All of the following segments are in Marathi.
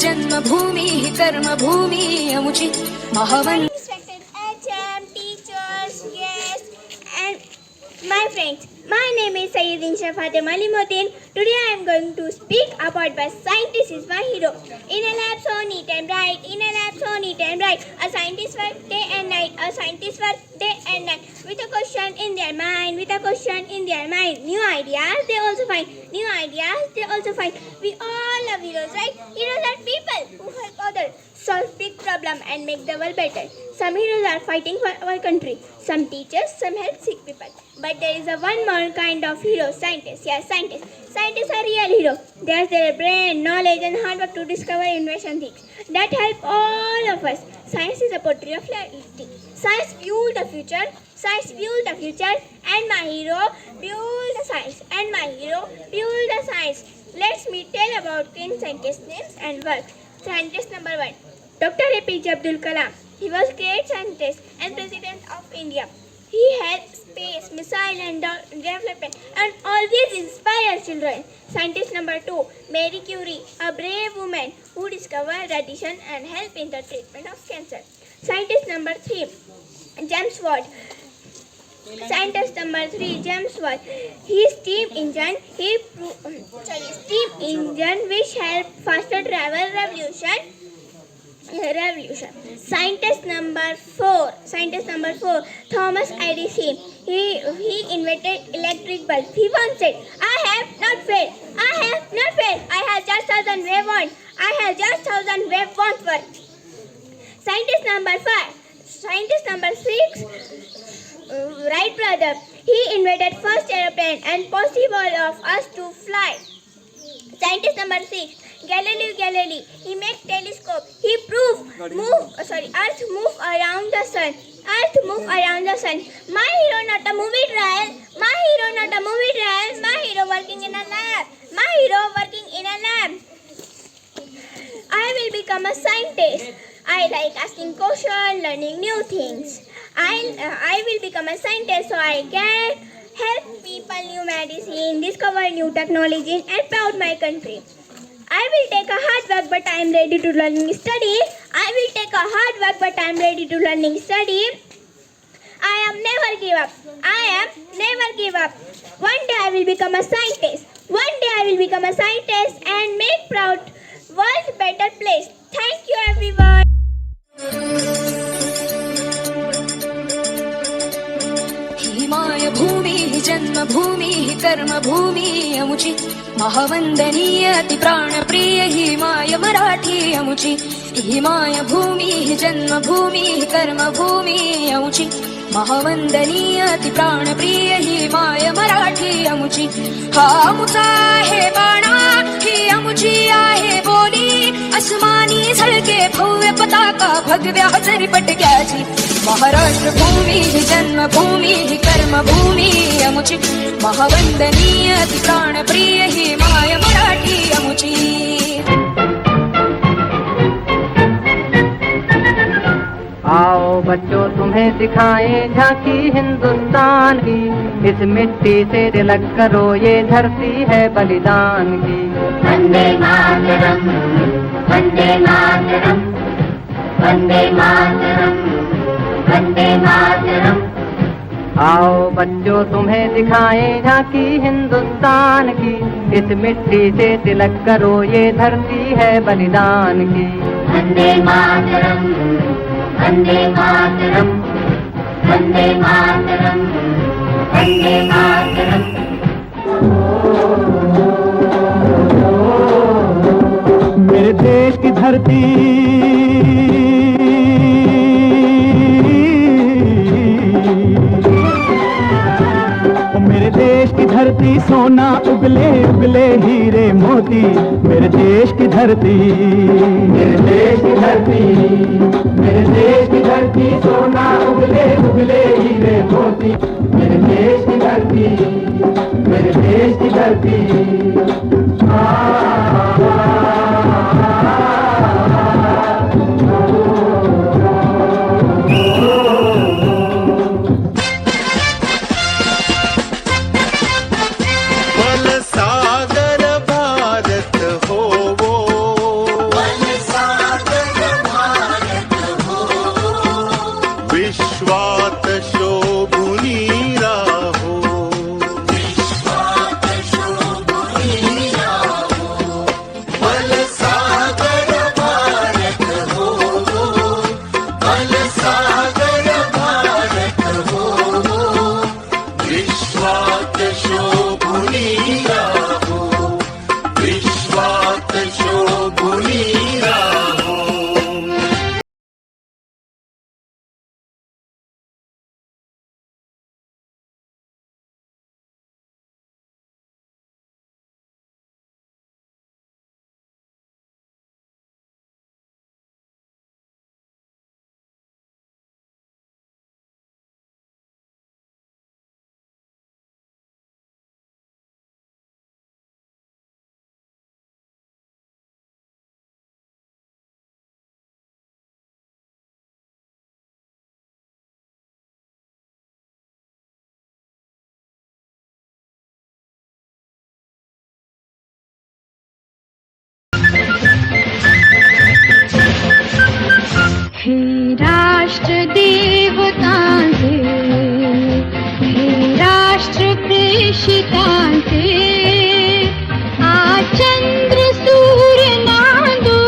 जन्मभूमिः कर्मभूमिः अमुचि महावन् Respected HM, teachers, guests, and my friends. My name is Sayyid Insha Fatem Alimuddin. Today I am going to speak about why scientist is my hero. In a lab so neat and bright, in a lab so neat and bright, a scientist work day and night, a scientist work day and night, with a question in their mind, with a question in their mind. New ideas they also find, new ideas they also find. We all love heroes, right? Heroes are people who help others solve big problem and make the world better. Some heroes are fighting for our country. Some teachers, some help sick people. But there is a one more kind of hero, scientists. Yes, scientists. Scientists are real heroes. They have their brain, knowledge and hard work to discover invention things that help all of us. Science is a portrait of reality. Science fuels the future. Science fuels the future. And my hero fuels the science. And my hero fuels the science. Let's me tell about 10 scientists' names and work. Scientist number 1. Dr. APJ Abdul Kalam. He was great scientist and president of India. He helped space, missile and development and always inspired children. Scientist number 2. Marie Curie, a brave woman who discovered radiation and helped in the treatment of cancer. Scientist number 3. James Watt. Scientist number 3, James Watt. His steam engine, which helped faster travel revolution. Scientist number 4, Thomas Edison. He invented electric bulb. He once said, I have not failed. I have just 1,000 wave wand. Work. Scientist number 6, Wright brother. He invented first airplane and possible of us to fly. Scientist number 6, Galileo Galilei. He made telescope. He proved Earth move around the sun. My hero not a movie trial. My hero working in a lab. I will become a scientist. I like asking questions, learning new things. I will become a scientist so I can help people new medicine, discover new technology and proud my country. I will take a hard work but I am ready to learning study. I am never give up. One day I will become a scientist. And make proud world better place. Thank you everyone. हिमाय भूमिः जन्मभूमिः कर्मभूमिः अमुचि महावन्दनीय अति प्राणप्रिय हिमाय मराठी अमुचि हिमाय भूमिः जन्मभूमिः कर्मभूमिः अमुचि महावन्दनीय अति प्राणप्रिय हिमाय मराठी अमुचि हा अमुचा आहे बाणा ही अमुची आहे बोली अस्मानी झळके भव्य पताका भगव्या जरीपटक्याची महाराष्ट्र भूमिः जन्मभूमिः कर्मभूमिः अमुचि महावन्दनीय अति प्राणप्रिय हिमाय मराठी अमुचि आओ बच्चों तुम्हें सिखाएं झांकी हिंदुस्तान की इस मिट्टी से तिलक करो ये धरती है बलिदान की वंदे मातरम वंदे मातरम वंदे मातरम वंदे मातरम। आओ बच्चों तुम्हें दिखाएं झांकी हिंदुस्तान की इस मिट्टी से तिलक करो ये धरती है बलिदान की वंदे मातरम वंदे मातरम वंदे मातरम वंदे मातरम। मेरे देश की धरती मेरे देश की धरती सोना उगले उगले हीरे मोती मेरे देश की धरती मेरे देश की धरती मेरे देश की धरती सोना उगले उगले हीरे मोती मेरे देश की धरती मेरे देश की धरती। सागर भारत हो वो विश्वात शोभुनी राहो, विश्वात शोभुनी राहो. हे राष्ट्र देवतांचे, हे राष्ट्र प्रेषितांचे, आज चंद्र सूर्य नांदो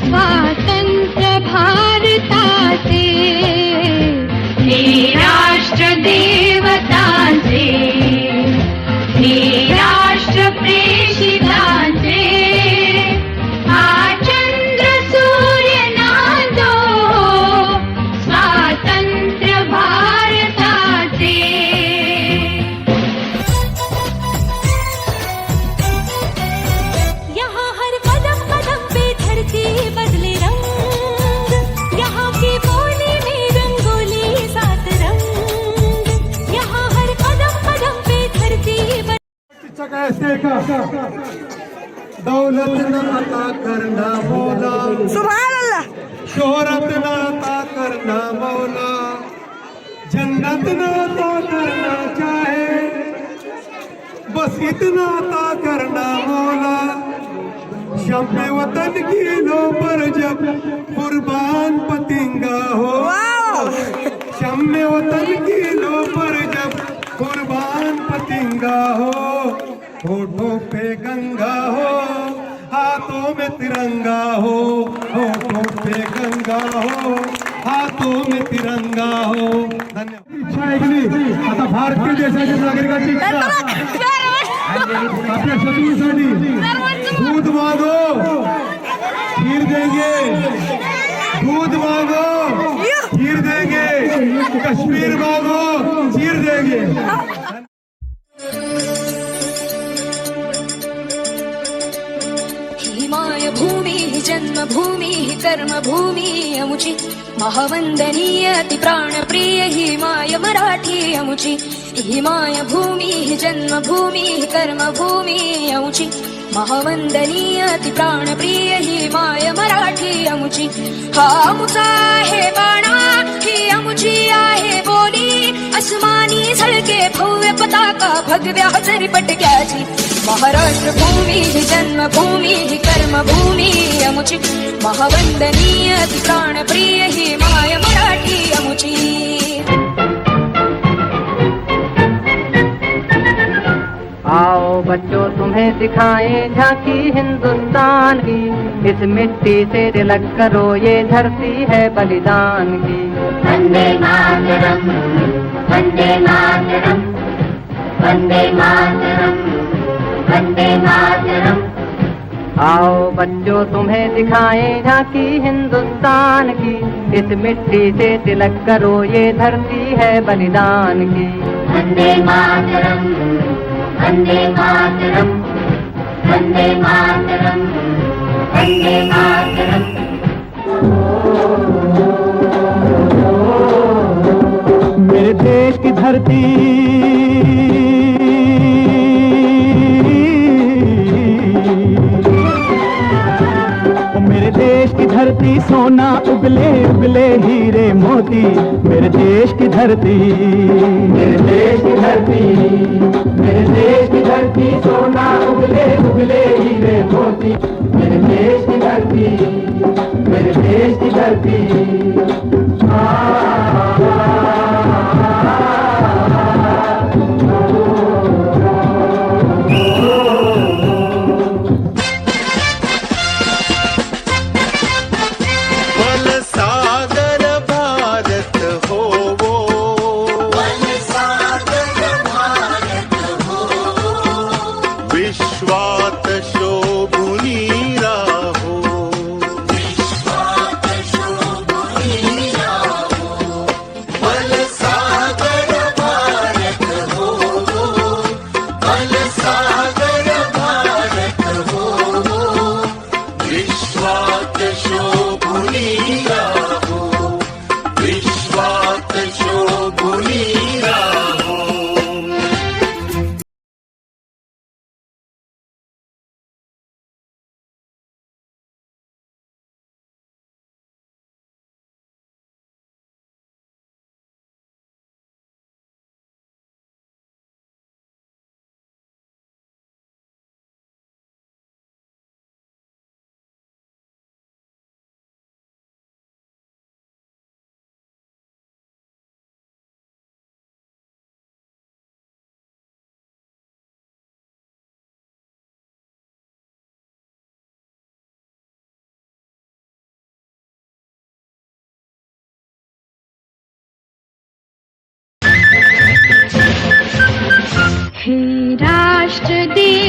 स्वातंत्र्य भारताचे. हे राष्ट्र देवतांचे, हे राष्ट्र प्रेषितांचे, आज चंद्र सूर्य नांदो स्वातंत्र्य भारताचे. यहाँ हर कदम कदम पे धरती बदले रंग, यहाँ की बोली में रंगोली सात रंग, यहाँ हर कदम कदम पे धरती इच्छा काय असते का? दौलत न अता करना मौला, सुभान अल्लाह. शोहरत न अता करना मौला, जन्नत न अता करना चाहे, बस इतना अता करना मौला. शम्मे वतन की लो पर जब कुर्बान पतिंगा हो, शम्मे वतन की लो पर जब कुर्बान पतिंगा हो, होठों पे गंगा हो, हाथों में तिरंगा हो, होठों पे गंगा हो, हाथों में तिरंगा हो. धन्यवाद. इच्छा ऐकली. आता भारतीय देशाच्या नागरिकांची इच्छा आपल्या शत्रूसाठी दूध मागो खीर देंगे, दूध मांगो खीर देंगे, कश्मीर मांगो चीर देंगे. हिमाय भूमि जन्मभूमि कर्मभूमि अमुची, महावंदनीय अति प्राणप्रिय हिमाय मराठी अमुची. हिमाय भूमि जन्मभूमि कर्मभूमि अमुची, महावंदनीय अति प्राणप्रिय हिमाय मराठी अमुची. हा अमुचा आहे बाणा, ही अमुची आहे बोली, अस्मानी झळके भव्य पताका भगव्या झरपटक्याची. महाराष्ट्र भूमि जन्मभूमि कर्मभूमि अमुची, महावंदनीय अति प्राणप्रिय हिमाय मराठी अमुची. आओ बच्चों तुम्हें सिखाएं झांकी हिंदुस्तान की, इस मिट्टी से तिलक करो ये धरती है बलिदान की. वन्दे मातरम्, वन्दे मातरम्, वन्दे मातरम्, वन्दे मातरम्. आओ बच्चों तुम्हें दिखाएं झांकी हिंदुस्तान की, इस मिट्टी से तिलक करो ये धरती है बलिदान की. वन्दे मातरम्, वन्दे मातरम्, वन्दे मातरम्, वन्दे मातरम्. मेरे देश की धरती मेरे देश की धरती सोना उगले उगले हीरे मोती. मेरे देश की धरती, मेरे देश की धरती, मेरे देश की धरती सोना उगले उगले हीरे मोती. मेरे देश की धरती, मेरे देश की धरती. सागर भारत हो वो, सागर राष्ट्र दी